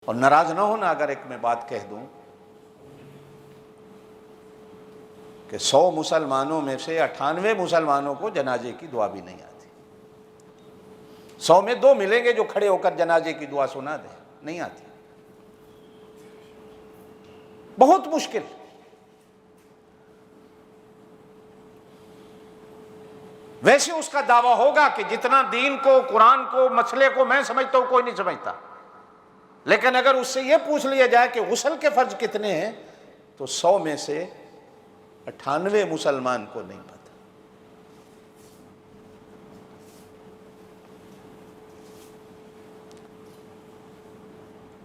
और नाराज ना होना अगर एक मैं बात कह दूं कि 100 मुसलमानों में से 98 मुसलमानों को जनाजे की दुआ भी नहीं आती। 100 में 2 मिलेंगे जो खड़े होकर जनाजे की दुआ सुना दे, नहीं आती, बहुत मुश्किल। वैसे उसका दावा होगा कि जितना दीन को, कुरान को, मसले को मैं समझता हूं कोई नहीं समझता, लेकिन अगर उससे यह पूछ लिया जाए कि गुस्ल के फर्ज कितने हैं तो 100 में से 98 मुसलमान को नहीं पता।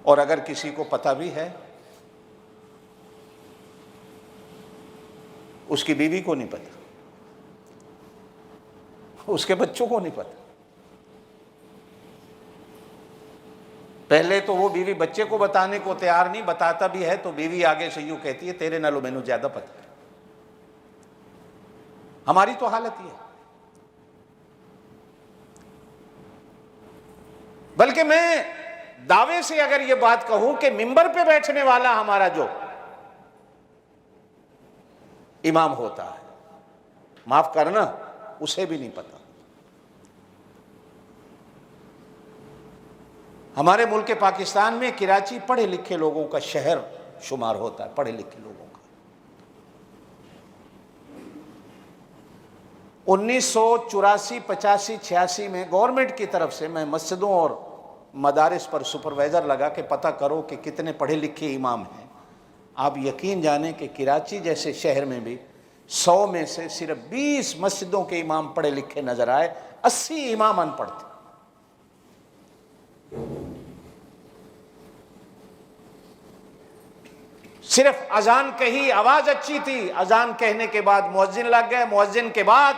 और अगर किसी को पता भी है उसकी बीवी को नहीं पता, उसके बच्चों को नहीं पता। पहले तो वो बीवी बच्चे को बताने को तैयार नहीं, बताता भी है तो बीवी आगे से यूं कहती है तेरे नालों मैनू ज्यादा पता है। हमारी तो हालत ये है। बल्कि मैं दावे से अगर ये बात कहूं कि मिंबर पे बैठने वाला हमारा जो इमाम होता है, माफ करना, उसे भी नहीं पता। हमारे मुल्क के पाकिस्तान में कराची पढ़े लिखे लोगों का शहर शुमार होता है, पढ़े लिखे लोगों का। 1984, 85, 86 में गवर्नमेंट की तरफ से मैं मस्जिदों और मदारिस पर सुपरवाइजर लगा के पता करो कि कितने पढ़े लिखे इमाम हैं। आप यकीन जाने कि कराची जैसे शहर में भी 100 में से सिर्फ 20 मस्जिदों के इमाम पढ़े लिखे नजर आए, 80 इमाम अनपढ़ थे। सिर्फ अजान कही, आवाज अच्छी थी, अजान कहने के बाद मुअज्जिन लग गए, मुअज्जिन के बाद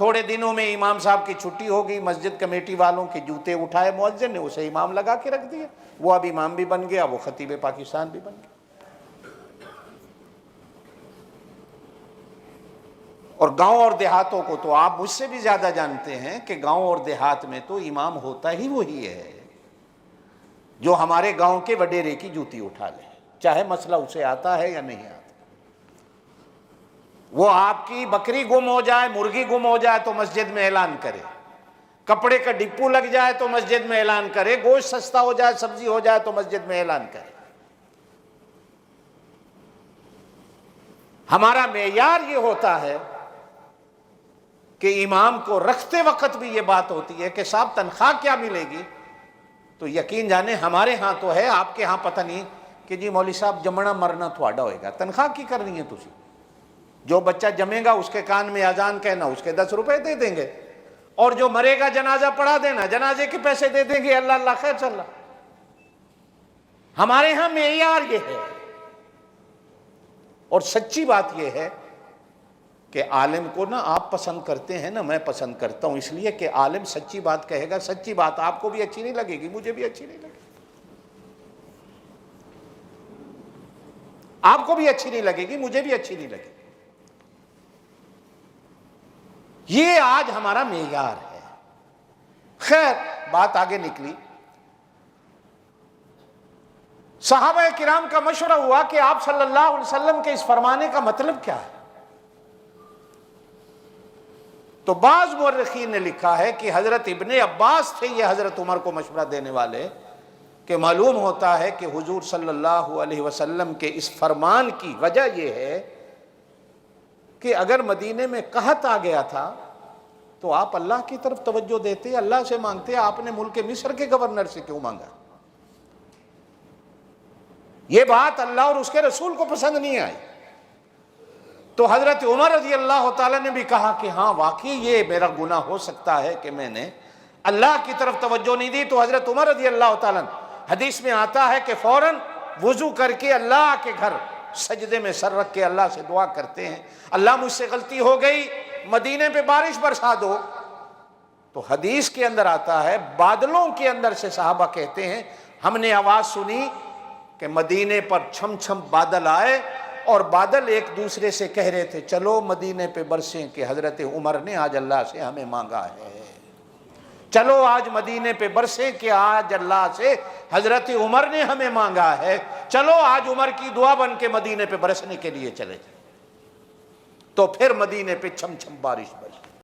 थोड़े दिनों में इमाम साहब की छुट्टी हो गई, मस्जिद कमेटी वालों के जूते उठाए मुअज्जिन ने, उसे इमाम लगा के रख दिए। वो अब इमाम भी बन गया, वो खतीब पाकिस्तान भी बन गया। और गांव और देहातों को तो आप मुझसे भी ज्यादा जानते हैं कि गांव और देहात में तो इमाम होता ही वही है जो हमारे गांव के वडेरे की जूती उठा ले, चाहे मसला उसे आता है या नहीं आता। वो आपकी बकरी गुम हो जाए, मुर्गी गुम हो जाए तो मस्जिद में ऐलान करे, कपड़े का डिप्पू लग जाए तो मस्जिद में ऐलान करे, गोश्त सस्ता हो जाए, सब्जी हो जाए तो मस्जिद में ऐलान करे। हमारा मेयार ये होता है कि इमाम को रखते वक्त भी ये बात होती है कि साहब तनख्वाह क्या मिलेगी, तो यकीन जाने हमारे यहां तो है, आपके यहां पता नहीं कि जी मौली साहब जमना मरना थोड़ा होएगा, तनख्वाह की करनी है तुझी। जो बच्चा जमेगा उसके कान में अजान कहना, उसके 10 रुपए दे देंगे, और जो मरेगा जनाजा पढ़ा देना, जनाजे के पैसे दे देंगे, अल्लाह अल्लाह खैर चल। हमारे यहां मेयार ये है। और सच्ची बात यह है कि आलिम को ना आप पसंद करते हैं ना मैं पसंद करता हूं, इसलिए कि आलिम सच्ची बात कहेगा। सच्ची बात आपको भी अच्छी नहीं लगेगी, मुझे भी अच्छी नहीं लगेगी, आपको भी अच्छी नहीं लगेगी, मुझे भी अच्छी नहीं लगेगी। ये आज हमारा मेयार है। खैर, बात आगे निकली। सहाबा किराम का मशवरा हुआ कि आप सल्लल्लाहु अलैहि वसल्लम के इस फरमाने का मतलब क्या है। तो बाज मुअर्रिखीन ने लिखा है कि हजरत इब्ने अब्बास थे ये हजरत उमर को मशवरा देने वाले, कि मालूम होता है कि हुजूर सल्लल्लाहु अलैहि वसल्लम के इस फरमान की वजह यह है कि अगर मदीने में कहत आ गया था तो आप अल्लाह की तरफ तवज्जो देते, अल्लाह से मांगते, आपने मुल्क मिस्र के गवर्नर से क्यों मांगा। यह बात अल्लाह और उसके रसूल को पसंद नहीं आई। तो हजरत उमर रजी अल्लाह तआला ने भी कहा कि हाँ वाकई ये मेरा गुनाह हो सकता है कि मैंने अल्लाह की तरफ तवज्जो नहीं दी। तो हजरत उमर रजी अल्लाह तआला, हदीस में आता है कि फौरन वुजू करके अल्लाह के घर सजदे में सर रख के अल्लाह से दुआ करते हैं, अल्लाह मुझसे गलती हो गई, मदीने पे बारिश बरसा दो। तो हदीस के अंदर आता है बादलों के अंदर से सहाबा कहते हैं हमने आवाज सुनी कि मदीने पर छम छम बादल आए और बादल एक दूसरे से कह रहे थे चलो मदीने पे बरसें कि हजरत उमर ने आज अल्लाह से हमें मांगा है। चलो आज मदीने पे बरसे कि आज अल्लाह से हजरत उमर ने हमें मांगा है, चलो आज उमर की दुआ बन के मदीने पे बरसने के लिए चले जाए। तो फिर मदीने पे छम छम बारिश बरसी।